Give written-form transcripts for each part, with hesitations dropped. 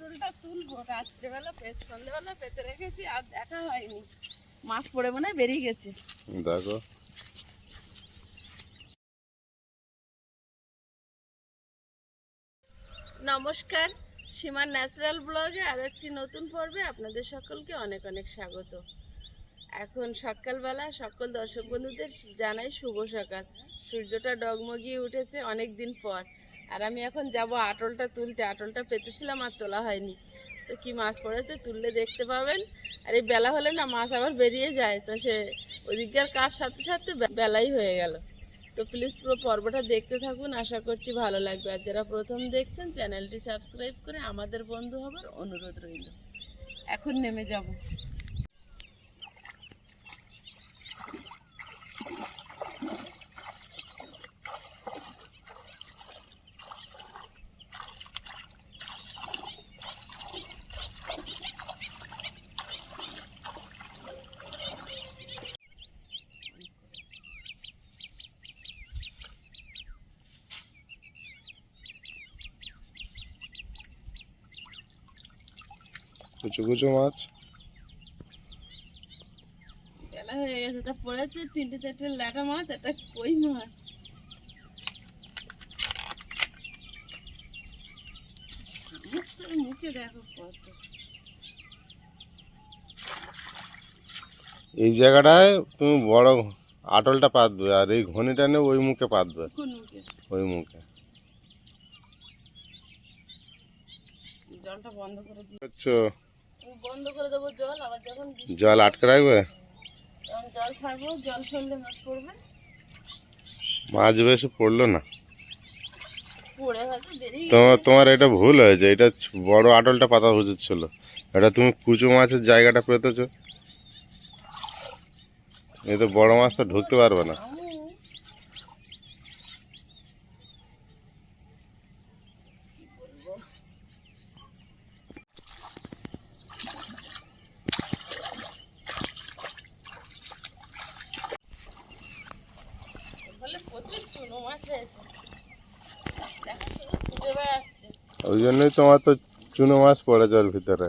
আটলটা তুলবো রাত্রেবেলা সন্ধ্যেবেলা পেতে রেখেছি আর দেখা হয়নি। মাছ পড়ে মনে হয় বেরিয়ে গেছে। দেখো নমস্কার, সীমার ন্যাচারাল ব্লগে আরও একটি নতুন পর্বে আপনাদের সকলকে অনেক অনেক স্বাগত। এখন সকালবেলা সকল দর্শক বন্ধুদের জানাই শুভ সকাল। সূর্যটা ডগমগিয়ে উঠেছে অনেক দিন পর। আর আমি এখন যাব আটলটা তুলতে। আটলটা পেতেছিলাম আর তোলা হয়নি, তো কি মাছ পড়েছে তুললে দেখতে পাবেন। আর এই বেলা হলে না মাছ আবার বেরিয়ে যায়, তো সে ওদিককার কাজ সাথে সাথে বেলাই হয়ে গেল। তো প্লিজ পুরো পর্বটা দেখতে থাকুন, আশা করছি ভালো লাগবে। আর যারা প্রথম দেখছেন চ্যানেলটি সাবস্ক্রাইব করে আমাদের বন্ধু হবার অনুরোধ রইল। এখন নেমে যাব। কুচু কুচু মাছ। বেলা হয়ে গেছে, তা পড়েছে 3-4টে ল্যাটা মাছ, একটা কই মাছ। মুখে দেখো কত। এই জায়গাটায় তুমি বড় আটলটা পাতবে, আর এই ঘনিটা নিয়ে ওই মুখে পাতবে। কোন মুখে? ওই মুখে। জলটা বন্ধ করে দিই। আচ্ছা, বন্ধ করে দেবো জল, আবার যখন জল আটকে রাখবে। যখন জল ছাড়বো, জল ফেললে মাছ পড়বে। মাছ বেশি পড়লো না। পড়ে হয়তো বেরিয়ে তোমার এটা ভুল হয়েছে, এটা বড় আটলটা পাতা উচিত ছিল। এটা তুমি কুচু মাছের জায়গাটা পেতেছো। এই তো বড় মাছ তো ঢুকতে পারবে না। প্রচুর চুনো মাছ হয়েছে, দেখো শুধু ছুটে বেড়াচ্ছে। ওই জন্যই তোমার তো চুনো মাছ পড়েছে ওর ভিতরে।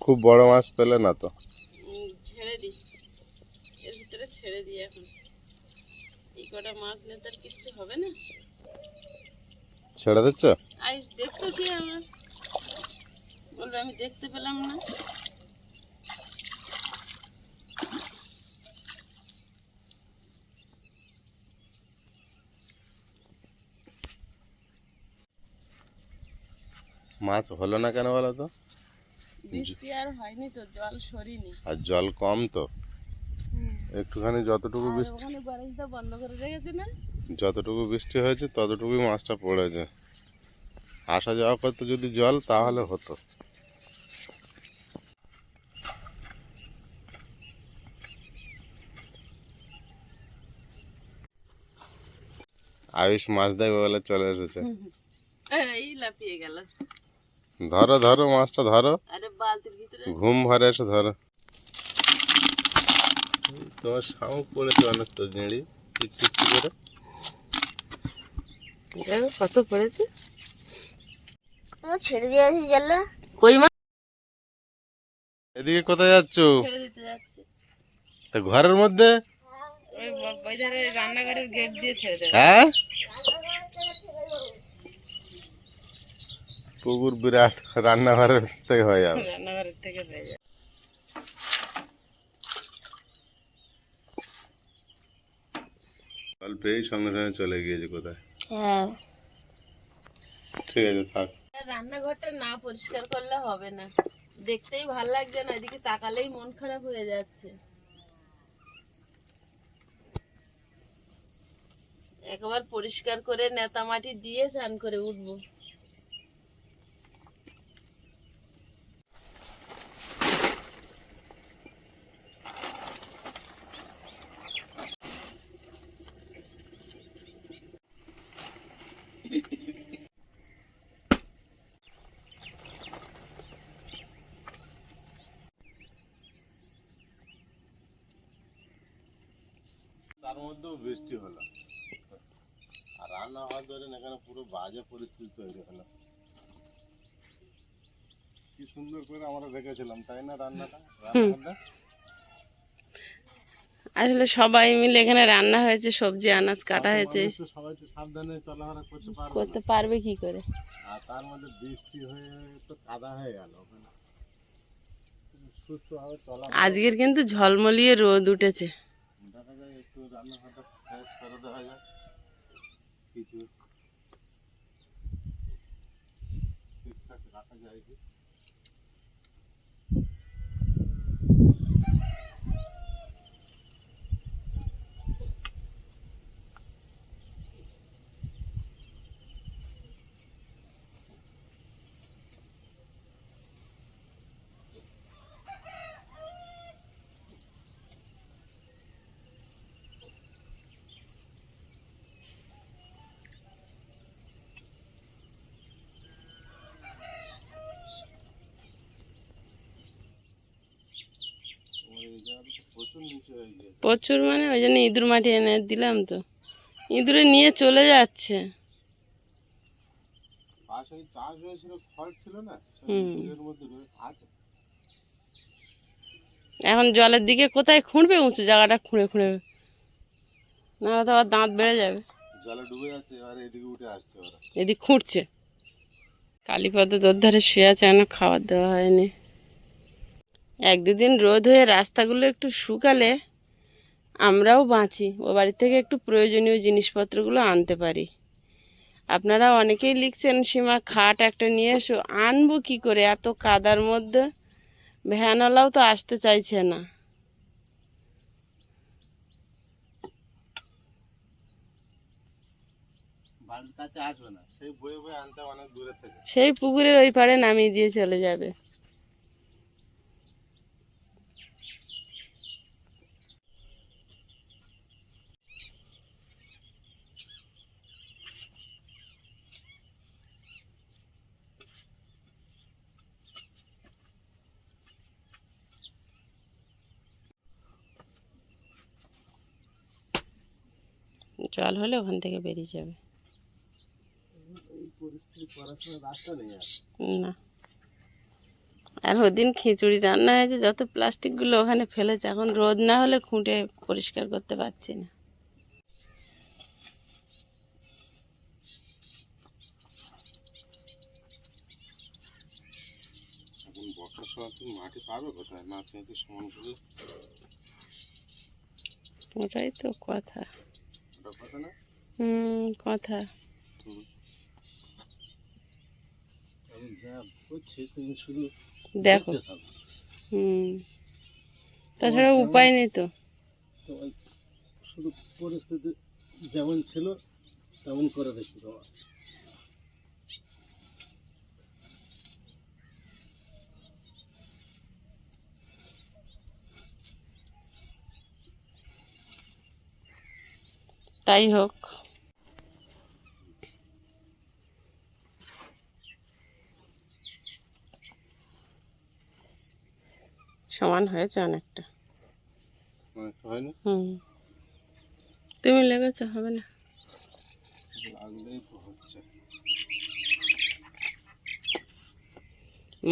খুব বড় মাছ পেলে না তো। ছেড়ে দিই, এর ভিতরে ছেড়ে দিই এখন। এই কটা মাছ নিয়ে তার কিচ্ছু হবে না। ছেড়ে দিচ্ছ? আই দেখতো কি আমার বলবে, আমি দেখতে পেলাম না। মাছ হলো না কেন বলো তো? বৃষ্টি আর হয়নি তো, জল সরিনি। আর জল কম তো। একটুখানি যতটুকু আর বৃষ্টি, ওখানে গ্যারেজটা বন্ধ করে রেখেছে না। যতটুকু বৃষ্টি হয়েছে ততটুকুই মাছটা পড়েছে। আসা যাওয়া করতো যদি জল, তাহলে হতো। আয়ুষ মাছ দেখবে বলে চলে এসেছে। এই লাফিয়ে গেল। ধরো ধরো মাছটা ধরো, আরে বালতির ভিতরে ঘুম ভরে এসে ধরো। তোমার শামুক পড়েছে অনেক তো, জিঁড়ি টিকটিক করে। দেখো কত পড়েছে। ছেড়ে দিয়ে আসি জানলা। কই মাছ এদিকে কোথায় যাচ্ছ? ছেড়ে দিতে যাচ্ছে। তা ঘরের মধ্যে? ওই ধারে রান্নাঘরের গেট দিয়ে ছেড়ে দেবে। হ্যাঁ, পুকুর বিরাট, রান্নাঘরের থেকে হয়ে যাবে। রান্নাঘরের থেকে হয়ে যাবে। জল পেয়েই সঙ্গে সঙ্গে চলে গিয়েছে কোথায়। হ্যাঁ, ঠিক আছে থাক। রান্নাঘরটা না পরিষ্কার করলে হবে না, দেখতেই ভাল লাগছে না, এদিকে তাকালেই মন খারাপ হয়ে যাচ্ছে। একবার পরিষ্কার করে নেতা মাটি দিয়ে স্নান করে উঠবো। তার মধ্যেও বৃষ্টি হলো, আর রান্না হওয়ার ধরেন এখানে পুরো বাজে পরিস্থিতি তৈরি হলো। কি সুন্দর করে আমরা রেখেছিলাম, তাই না? রান্নাটা আসলে সবাই মিলে এখানে রান্না হয়েছে, সবজি আনাজ কাটা হয়েছে, সবাই তো সাবধানে চলাফেরা করতে পারবে না। করতে পারবে কি করে? আর তার মধ্যে বৃষ্টি হয়ে তো কাদা হয়ে গেল ওখানে, সুস্থভাবে চলা আজকের কিন্তু ঝলমলিয়ে রোদ উঠেছে। দেখা যায় একটু রান্নাঘরটা ফ্রেশ করে দেওয়া যায়, কিছু ঠিকঠাক রাখা যায় কি। তোমার এই জায়গাটা তো প্রচুর নিচু হয়ে গিয়েছে। প্রচুর মানে ওই জন্য ইঁদুর মাটি এনে দিলাম, তো ইঁদুরে নিয়ে চলে যাচ্ছে। পাশে ওই চাষ হয়েছিল, খড় ছিল না, সব হুম। ইঁদুরের মধ্যে আছে। এখন জলের দিকে কোথায় খুঁড়বে? উঁচু জায়গাটা খুঁড়ে খুঁড়ে, না তো আবার দাঁত বেড়ে যাবে। জলে ডুবে যাচ্ছে, এবারে এদিকে উঠে আসছে ওরা। এদিক খুঁড়ছে। কালীপদ তোর ধারে শুয়ে আছে, এখনো খাবার দেওয়া হয়নি। এক দুদিন রোদ হয়ে রাস্তাগুলো একটু শুকালে আমরাও বাঁচি, ও বাড়ি থেকে একটু প্রয়োজনীয় জিনিসপত্রগুলো আনতে পারি। আপনারা অনেকেই লিখছেন, সীমা খাট একটা নিয়ে এসো। আনবো কি করে এত কাদার মধ্যে? ভ্যানওয়ালাও তো আসতে চাইছে না। বাড়ির কাছে আসবে না, সেই বয়ে বয়ে আনতে অনেক দূরে থেকে। সেই পুকুরের ওই পাড়ে নামিয়ে দিয়ে চলে যাবে। জল হলে ওখান থেকে বেরিয়ে যাবে। এই পরিস্থিতি পড়াশোনার রাস্তা নেই আর। না, আর ওদিন খিচুড়ি রান্না হয়েছে, যত প্লাস্টিকগুলো ওখানে ফেলেছে, এখন রোদ না হলে খুঁটে পরিষ্কার করতে পারছি না। এখন বর্ষার সময় তুমি মাটি পাবে কোথায়? না চেঁচে সমান করে। ওটাই তো কথা। ওটা কথা না। কথা। আমি যা করছি তুমি শুধু দেখো। দেখতে থাকো। তাছাড়া উপায় নেই তো। তো ওই শুধু পরিস্থিতি যেমন ছিল তেমন করে দেখছি তোমার। তাই হোক। সমান হয়েছে অনেকটা। হয়নি? তুমি লেগেছো, হবে না। লাগলেই হচ্ছে।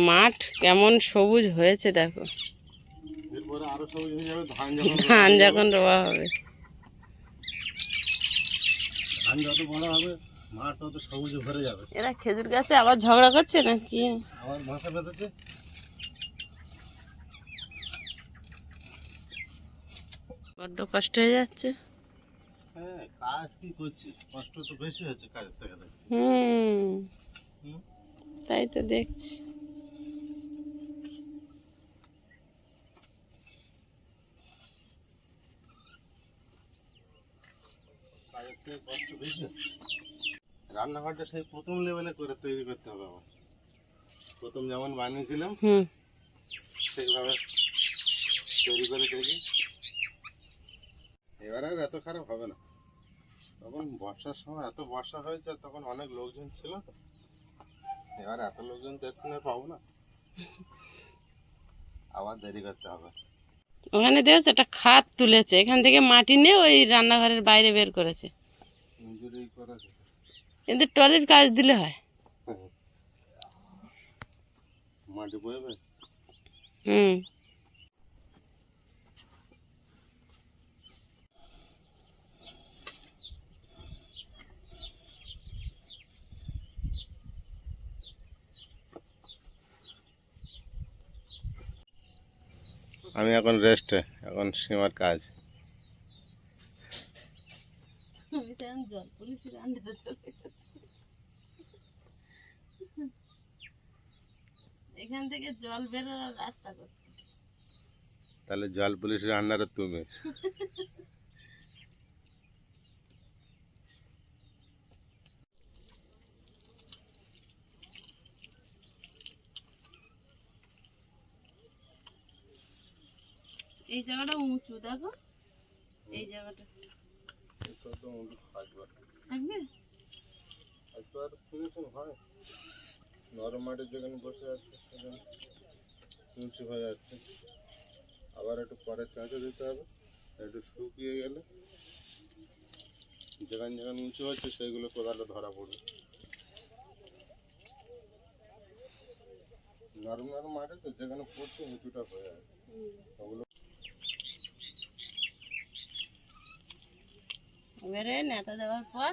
মাঠ কেমন সবুজ হয়েছে দেখো। এরপরে আরো সবুজ হয়ে যাবে ধান যখন রোয়া হবে। ধান যত বড় হবে মাঠ তত সবুজে ভরে যাবে। এরা খেজুর গাছে আবার ঝগড়া করছে নাকি? আবার বাসা বেঁধেছে। বড্ড কষ্ট হয়ে যাচ্ছে। হ্যাঁ, কাজ কি করছি, কষ্ট তো বেশি হচ্ছে কাজের থেকে দেখছি। তাই তো দেখছি। কাজের থেকে কষ্ট বেশি হচ্ছে। রান্নাঘরটা সেই প্রথম লেভেলে করে তৈরি করতে হবে আমার। প্রথম যেমন বানিয়েছিলাম সেইভাবে তৈরি করে দেখি, এবার আর এত খারাপ হবে না। তখন বর্ষার সময় এত বর্ষা হয়েছে, তখন অনেক লোকজন ছিল তো, এবার এত লোকজন তো এক্ষুনি পাবো না, আবার দেরি করতে হবে। ওখানে দেখছো একটা খাত তুলেছে, এখান থেকে মাটি নিয়ে ওই রান্নাঘরের বাইরে বের করেছে। নিজেরই করা কিন্তু টলির কাজ দিলে হয়। মাটি বইবে। হুম। আমি এখন রেস্টে, এখন সীমার কাজ। জল পুলিশের আন্ডারে চলে গেছে। এখান থেকে জল বেরোনোর রাস্তা করতেছে। তাহলে জল পুলিশের আন্ডারে তুমি। এই জায়গাটা উঁচু দেখো, এই জায়গাটা থাকবে। নরম মাটির যেখানে বসে আছে সেখানে উঁচু হয়ে যাচ্ছে, আবার একটু পরে চাঁচে দিতে হবে। একটু শুকিয়ে গেলে যেখানে যেখানে উঁচু হচ্ছে সেইগুলো কোদালে ধরা পড়বে। নরম নরম মাটি তো যেখানে পড়ছে উঁচুটা হয়ে আছে ওগুলো। এবারে নেতা দেওয়ার পর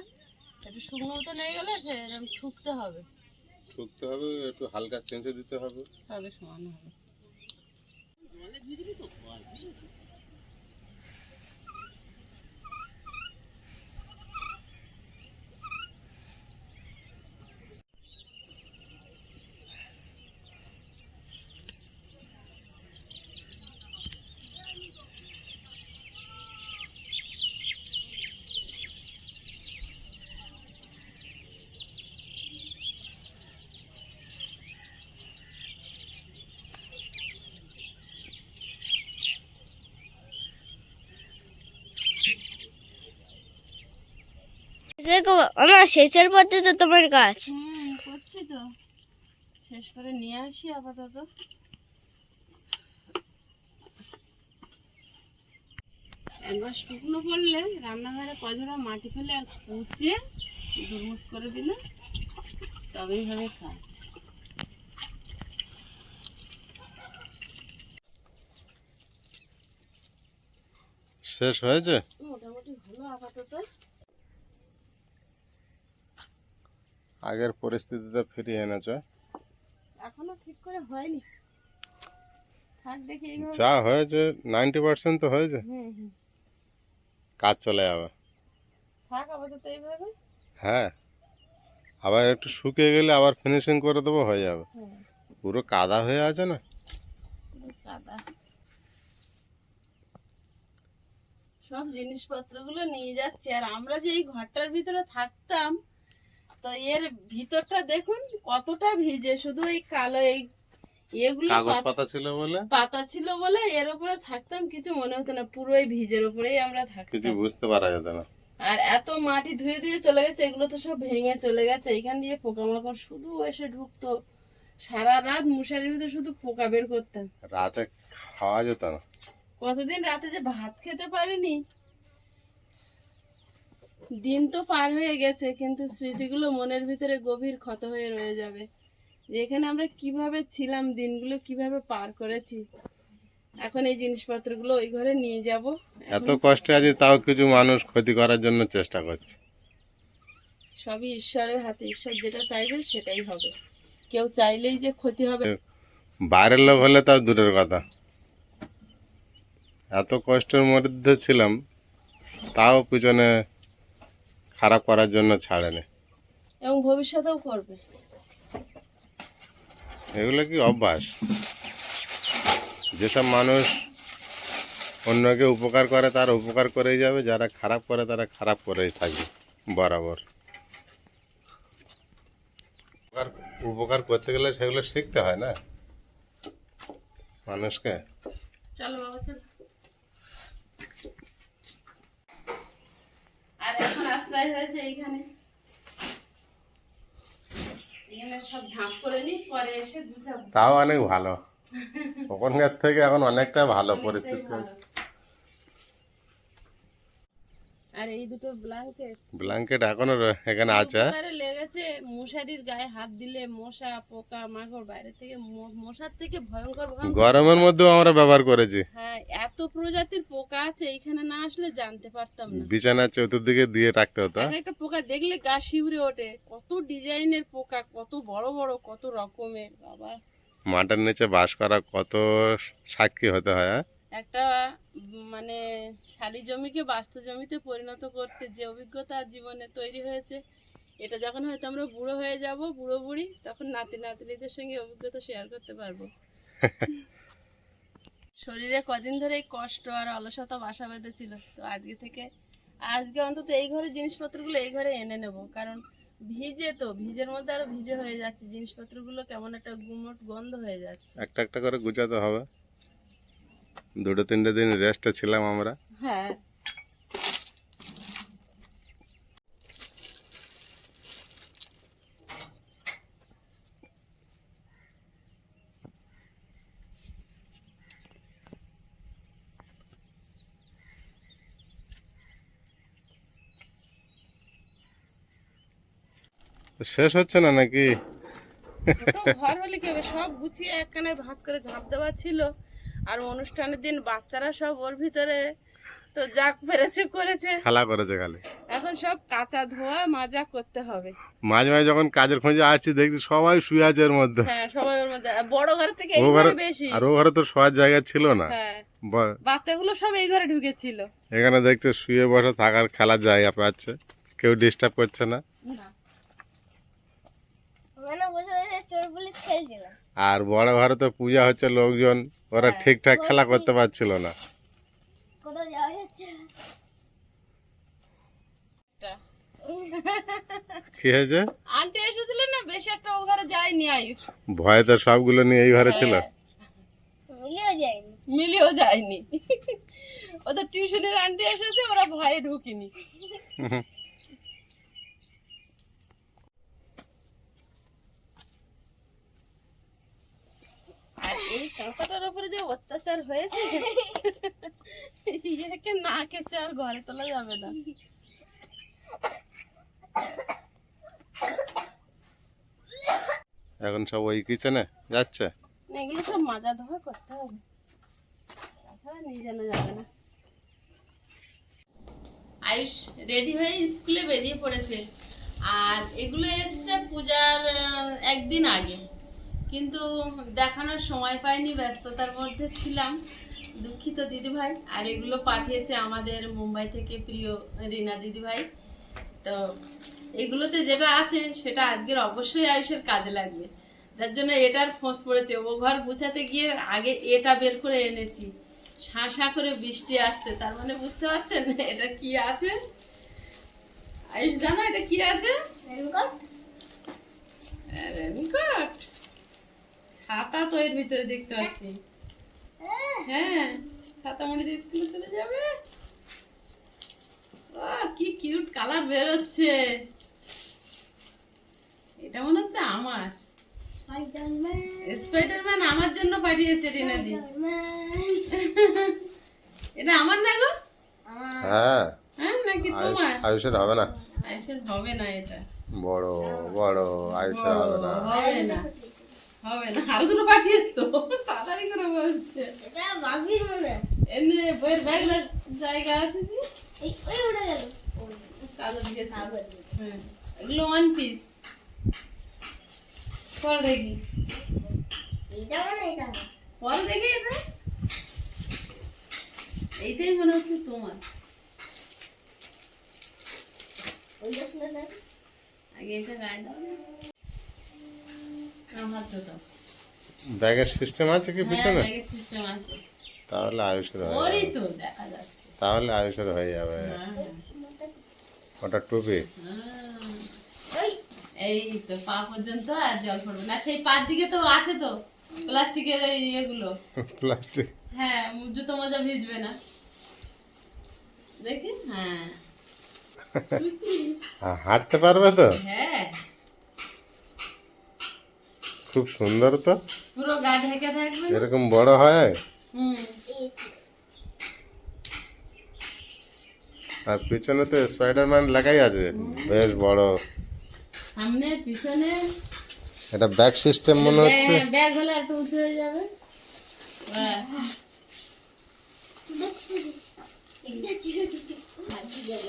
একটু শুকনো মতো নিয়ে গেলে সে এরকম ঠুকতে হবে, শুকতে হবে, একটু হালকা চেঁচে দিতে হবে, তবে সমান হবে। আমার শেষের পথে তো তোমার কাজ। করছি তো, শেষ করে নিয়ে আসি আপাতত। একবার শুকনো পড়লে রান্নাঘরে কজোড়া মাটি ফেলে আর কুচে দুরমুস করে দিলে তবেই হবে কাজ। শেষ হয়েছে মোটামুটি হলো আপাতত। আগের পরিস্থিতিতে ফিরিয়ে এনেছ। এখনো ঠিক করে হয়নি, থাক দেখি এইভাবে। যা হয়েছে 90% তো হয়েছে, হুম হুম, কাজ চলে যাবে। থাক আপাতত এইভাবে। হ্যাঁ, আবার একটু শুকিয়ে গেলে আবার ফিনিশিং করে দেবো, হয়ে যাবে। হ্যাঁ, পুরো কাদা হয়ে আছে না। পুরো কাদা। সব জিনিসপত্রগুলো নিয়ে যাচ্ছি, আর আমরা যে এই ঘরটার ভিতরে থাকতাম, তো এর ভিতরটা দেখুন কতটা ভিজে, শুধু এই কালো এই এগুলো কাগজ পাতা ছিল বলে, পাতা ছিল বলে এর উপরে থাকতাম, কিছু মনে হতো না, পুরোই ভিজের উপরেই আমরা কিছু থাকতাম। বুঝতে পারা যেত না। আর এত মাটি ধুয়ে দিয়ে চলে গেছে, এগুলো তো সব ভেঙে চলে গেছে। এখান দিয়ে পোকামাকড় শুধু এসে ঢুকতো, সারা রাত মশারির ভিতরে শুধু পোকা বের করতাম। রাতে খাওয়া যেত না। কতদিন রাতে যে ভাত খেতে পারিনি। দিন তো পার হয়ে গেছে, কিন্তু স্মৃতিগুলো মনের ভিতরে গভীর ক্ষত হয়ে রয়ে যাবে, যে এখানে আমরা কিভাবে ছিলাম, দিনগুলো কিভাবে পার করেছি। এখন এই জিনিসপত্রগুলো ওই ঘরে নিয়ে যাব। এত কষ্টে আছি, তাও কিছু মানুষ ক্ষতি করার জন্য চেষ্টা করছে। সবই ঈশ্বরের হাতে, ঈশ্বর যেটা চাইবে সেটাই হবে, কেউ চাইলেই যে ক্ষতি হবে। বাইরের লোক হলে তাও দূরের কথা। এত কষ্টের মধ্যে ছিলাম, তাও পিছনে খারাপ করার জন্য ছাড়েনি। এবং ভবিষ্যতেও করবে। এগুলো কি অভ্যাস। যেসব মানুষ অন্যকে উপকার করে তারা উপকার করেই যাবে, যারা খারাপ করে তারা খারাপ করেই থাকবে বরাবর। উপকার করতে গেলে সেগুলো শিখতে হয় না মানুষকে। চলো বাবা চলো। আর এখন আশ্রয় হয়েছে এইখানে, এখানে সব ঝাঁপ করে নি, পরে এসে গুছাবো। তাও অনেক ভালো, ওখানকার থেকে এখন অনেকটা ভালো অনেকটাই পরিস্থিতি। ভালো। আর এই দুটো ব্ল্যাঙ্কেট ব্ল্যাঙ্কেট এখনো এখানে আছে। উপকারে লেগেছে। মশারির গায়ে হাত দিলে মশা পোকা মাকড় বাইরে থেকে মশার থেকে ভয়ঙ্কর ভয়ঙ্কর গরমের মধ্যেও আমরা ব্যবহার করেছি। হ্যাঁ, এত প্রজাতির পোকা আছে, এখানে না আসলে জানতে পারতাম না। বিছানার চতুর্দিকে দিয়ে রাখতে হতো। এক একটা পোকা দেখলে গা শিউরে ওঠে। কত ডিজাইনের পোকা, কত বড় বড়, কত রকমের বাবা। মাটির নিচে বাস করা কত সাক্ষী হতে হয়। একটা মানে শালি জমিকে বাস্তু জমিতে পরিণত করতে যে অভিজ্ঞতা জীবনে তৈরি হয়েছে, এটা যখন হয়তো আমরা বুড়ো হয়ে যাব, বুড়ো বুড়ি, তখন নাতি নাতনিদের সঙ্গে অভিজ্ঞতা শেয়ার করতে পারবো। শরীরে কদিন ধরে এই কষ্ট আর অলসতা বাসা বেঁধেছিল, তো আজকে অন্তত এই ঘরের জিনিসপত্রগুলো এই ঘরে এনে নেব, কারণ ভিজে তো, ভিজের মধ্যে আরো ভিজে হয়ে যাচ্ছে জিনিসপত্রগুলো, কেমন একটা গুমোট গন্ধ হয়ে যাচ্ছে। একটা একটা করে গুছাতে হবে। 2-3 দিন রেস্টে ছিলাম আমরা। হ্যাঁ, শেষ হচ্ছে না নাকি? ছোট ঘর হলে কি হবে, সব গুছিয়ে একখানে ভাঁজ করে ঝাঁপ দেওয়া ছিল। আর অনুষ্ঠানের দিন বাচ্চারা সব ওর ভিতরে তো যাক পেরেছে করেছে, খেলা করেছে খালি। এখন সব কাঁচা ধোয়া মাজা করতে হবে। মাঝে মাঝে যখন কাজের খোঁজে আসছি দেখছি সবাই শুয়ে আছে এর মধ্যে। হ্যাঁ, সবাই ওর মধ্যে, আর বড় ঘর থেকে ও এই ঘরে ঘরে বেশি। আর ও ঘরে তো শোয়ার জায়গা ছিল না। হ্যাঁ, বাচ্চাগুলো সব এই ঘরে ঢুকেছিল। এখানে দেখতে শুয়ে বসে থাকার খেলার জায়গা পাচ্ছে, কেউ ডিস্টার্ব করছে না। ওখানে বসে বসে চোর পুলিশ খেলছিল। আর বড় ঘরে তো পূজা হচ্ছে, লোকজন ওরা ঠিকঠাক খেলা করতে পারছিল না। কোথাও যাওয়া যাচ্ছে না। কি হয়েছে? আন্টি এসেছিল না, বেশি একটা ও ঘরে যায়নি আয়ুষ। ভয়ে তো সবগুলো নিয়ে এই ঘরে ছিল। মিলিয়েও যায়নি। মিলিয়েও যায়নি। ওদের টিউশনের আন্টি এসেছে, ওরা ভয়ে ঢুকিনি। আর এই কাঁথাটার উপরে যে অত্যাচার হয়েছে, ইয়েকে না কেচে আর ঘরে তোলা যাবে না। এখন সব ওই কিচেনে যাচ্ছে। এগুলো সব মাজা ধোয়া করতে হবে, তাছাড়া নিয়ে জানা যাবে না। আয়ুষ রেডি হয়ে স্কুলে বেরিয়ে পড়েছে, আর এগুলো এসছে পূজার একদিন আগে, কিন্তু দেখানোর সময় পাইনি, ব্যস্ততার মধ্যে ছিলাম, দুঃখিত দিদিভাই। আর এগুলো পাঠিয়েছে আমাদের মুম্বাই থেকে প্রিয় রিনা দিদিভাই। তো এগুলোতে যেটা আছে সেটা আজকের অবশ্যই আয়ুষের কাজে লাগবে, যার জন্য এটার খোঁজ পড়েছে। ও ঘর গুছাতে গিয়ে আগে এটা বের করে এনেছি। শাঁসা করে বৃষ্টি আসছে, তার মানে বুঝতে পারছেন এটা কি আছে। আয়ুষ জানো এটা কি আছে? রেনকোট। রেনকোট, ছাতা তো এর ভিতরে দেখতে পাচ্ছি। হ্যাঁ, ছাতা মনে দিয়ে স্কুলে চলে যাবে। কি কিউট কালার বের হচ্ছে। এটা মনে হচ্ছে আমার স্পাইডারম্যান আমার জন্য পাঠিয়েছে রিনাদি। এটা আমার না গো? হ্যাঁ, হ্যাঁ নাকি তোমার? আয়ুষের হবে না। আয়ুষের হবে না, এটা বড় বড় আয়ুষের হবে না। হবে না, হবে না। আরো দুটো পাঠিয়েছ তো, তাড়াতাড়ি করে বলছে। এটা বাবির মনে হয়। এমনি বইয়ের ব্যাগ জায়গা আছে যে ওই উড়ে গেল। কাগজ দিয়েছে। হ্যাঁ, এগুলো ওয়ান পিস। পরে দেখি, এটা মানে এটা না। পরে দেখি। এটা এইটাই মনে হচ্ছে তোমার। ওই দেখলে না। আগে এটা গায়ে দাও, আমার তো দাও। ব্যাগের সিস্টেম আছে কি পিছনে? ব্যাগের সিস্টেম আছে, তাহলে আয়ুষের হয়ে ওরই যাবে। তো দেখা যাচ্ছে। তাহলে আয়ুষের হয়ে যাবে। ওটা টুপি। ওই এই তো পা পর্যন্ত, আর জল পড়বে না। সেই পার দিকে তো আছে তো প্লাস্টিকের এই ইয়েগুলো। প্লাস্টিক। হ্যাঁ, জুতো মোজা ভিজবে না। দেখি, হ্যাঁ হাঁটতে পারবে তো? হ্যাঁ, খুব সুন্দর তো। পুরো গা ঢেকে থাকবে। এরকম বড় হয়? হুম, আর পিছনে তো স্পাইডারম্যান লেখাই আছে, বেশ বড়। সামনে পিছনে এটা ব্যাক সিস্টেম মনে হচ্ছে। ব্যাগ হলে একটু উঁচু হয়ে যাবে। হ্যাঁ।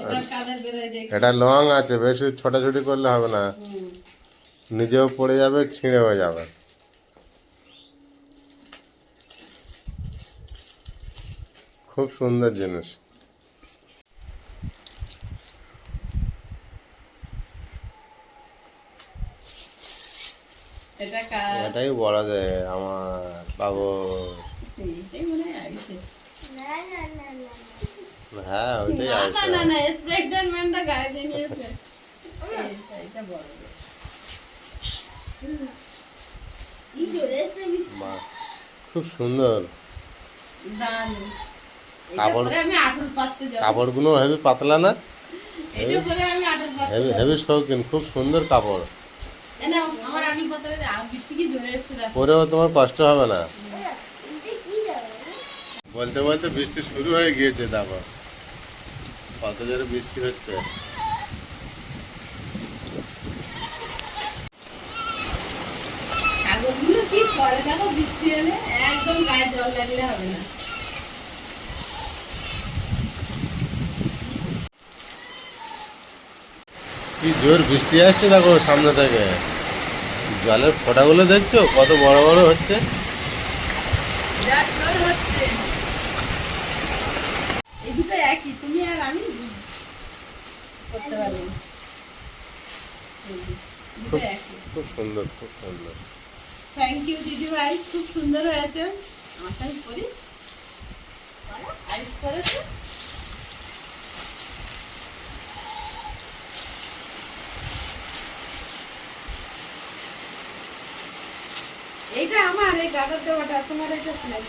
এবার কাদের বেরোয় দেখি। এটা লং আছে, বেশি ছোটাছুটি করলে হবে না, নিজেও পড়ে যাবে, ছিঁড়ে হয়ে যাবে। খুব সুন্দর জিনিস। এটা কার? এটাই বলা যায় আমার বাবু। এইটাই মনে হয় আইছে। না না না না হ্যাঁ ওইটাই না আছে। না না, স্প্রেডারম্যানটা গায়ে দিয়ে নিয়েছে। এটা বড়। কি জোরে এসে মিষ্টি। বাহ, খুব সুন্দর। দারুণ। এটা কাপড়- পরে আমি আঁটুল পাততে যাব। কাপড়গুলো হেভি পাতলা না, এটা পরে আমি আঁটুল পাততে হেভি যাব। হেভি শৌখিন, খুব সুন্দর কাপড়। এ নাও, আমার আঁটুল পাততে বৃষ্টি কি জোরে এসছে দেখো। পরেও তোমার কষ্ট হবে না। এটা কি যাবে? বলতে বলতে বৃষ্টি শুরু হয়ে গিয়েছে, দেখো কত জোরে বৃষ্টি হচ্ছে। কাগজগুলো কি করে দেখো, বৃষ্টি এলে একদম গায়ে জল লাগলে হবে না। কি জোর বৃষ্টি আসছে দেখো সামনে থেকে। জলের ফোঁটাগুলো দেখছো কত বড় বড় হচ্ছে। বিরাট জোর হচ্ছে। এই দুটো একই, তুমি আর আমি করতে পারবো না। এই যে, দুটো খুব একই। খুব সুন্দর, খুব সুন্দর। থ্যাংক ইউ দিদি ভাই, খুব সুন্দর হয়েছে। আমারটা আমি করি, আইস করেছে। এইটা আমার, এই গাটার দেওয়াটা তোমার, এটা ফ্ল্যাট।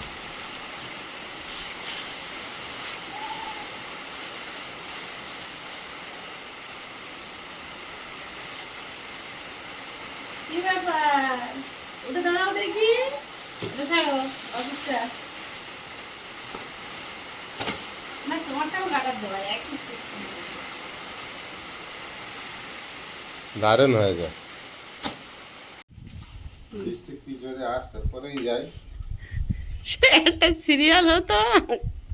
কি ব্যাপার, ওটা দাঁড়াও দেখি, ওটা ছাড়ো অফিসটা। না তোমারটাও গাটার দেওয়া একই system। দারুণ হয়েছে। বৃষ্টি কি জোরে আসছে, পরেই যাই। সে একটা সিরিয়াল হতো,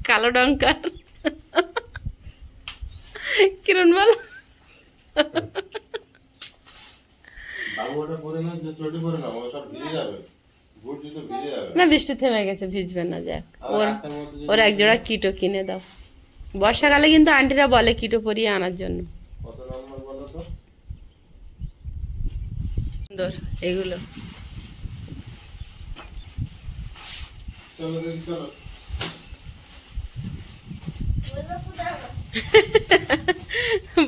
কালো ডঙ্কার, কিরণ বল। বাবু ওটা পরে না, যে চটি পরে না, ও সব ভিজে যাবে, বুট জুতো ভিজে যাবে। না বৃষ্টি থেমে গেছে, ভিজবে না, যাক। আবার ওর রাস্তার মধ্যে যদি ওর এক জোড়া কিটো কিনে দাও। বর্ষাকালে কিন্তু আন্টিরা বলে কিটো পরিয়ে আনার জন্য। কত নম্বর বলো তো? সুন্দর এগুলো। চলো দেখি, চলো। বলবো কোথাও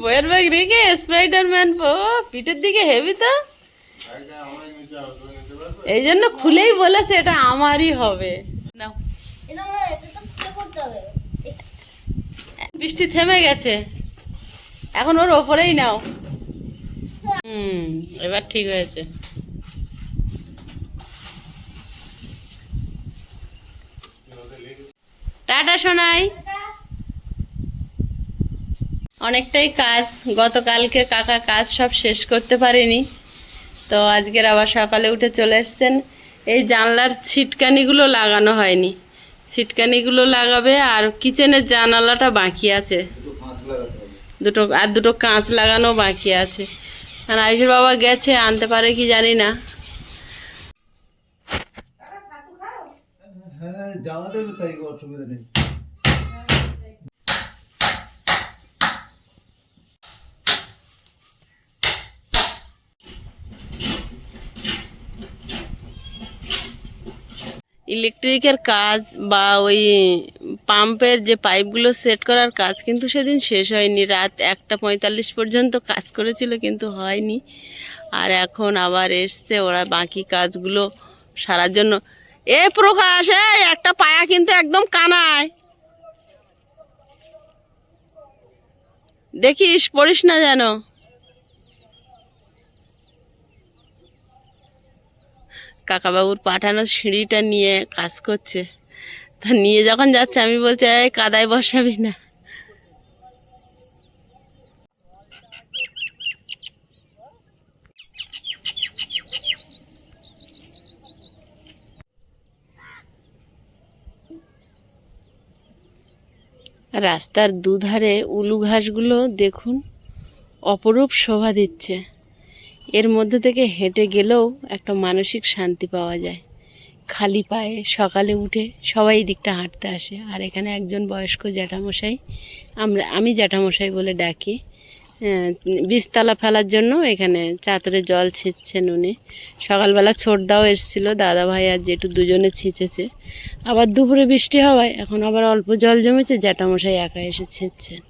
বইয়ের ব্যাগ রেখে স্পাইডারম্যান পিঠের দিকে হেভি তো, ব্যাগটা আমায় নিতে হবে, তুমি নিতে পারবে? এই জন্য খুলেই বলেছে এটা আমারই হবে। নাও, এটা না, এটা তো খুলে করতে হবে। বৃষ্টি থেমে গেছে, এখন ওর ওপরেই নাও। এবার ঠিক হয়েছে। টাটা শোনাই। অনেকটাই কাজ, গতকালকে কাকা কাজ সব শেষ করতে পারেনি, তো আজকের আবার সকালে উঠে চলে এসছেন। এই জানলার ছিটকানিগুলো লাগানো হয়নি, ছিটকানিগুলো লাগাবে, আর কিচেনের জানালাটা বাকি আছে, দুটো কাঁচ লাগানো বাকি আছে। আর আয়ুষের বাবা গেছে, আনতে পারে কি জানি না। হ্যাঁ যাওয়া দেবে, তাই অসুবিধা নেই। ইলেকট্রিকের কাজ বা ওই পাম্পের যে পাইপগুলো সেট করার কাজ কিন্তু সেদিন শেষ হয়নি, রাত 1:45 পর্যন্ত কাজ করেছিল কিন্তু হয়নি। আর এখন আবার এসছে ওরা বাকি কাজগুলো সারার জন্য। এ প্রকাশ, এই একটা পায়া কিন্তু একদম কানায়, দেখিস পড়িস না যেন। কাকাবাবুর পাঠানো সিঁড়িটা নিয়ে কাজ করছে, তা নিয়ে যখন যাচ্ছে আমি বলছি এই কাদায় বসাবি না। রাস্তার দুধারে উলু ঘাসগুলো দেখুন, অপরূপ শোভা দিচ্ছে। এর মধ্যে থেকে হেঁটে গেলেও একটা মানসিক শান্তি পাওয়া যায়। খালি পায়ে সকালে উঠে সবাই এই দিকটা হাঁটতে আসে। আর এখানে একজন বয়স্ক জ্যাঠামশাই, আমি জ্যাঠামশাই বলে ডাকি, বীজতলা ফেলার জন্য এখানে চাতরে জল ছিঁচছেন উনি। সকালবেলা ছোটদাও এসেছিল, দাদা ভাই আর জেঠু দুজনে ছিঁচেছে। আবার দুপুরে বৃষ্টি হওয়ায় এখন আবার অল্প জল জমেছে, জ্যাঠামশাই একা এসে ছিঁচছেন।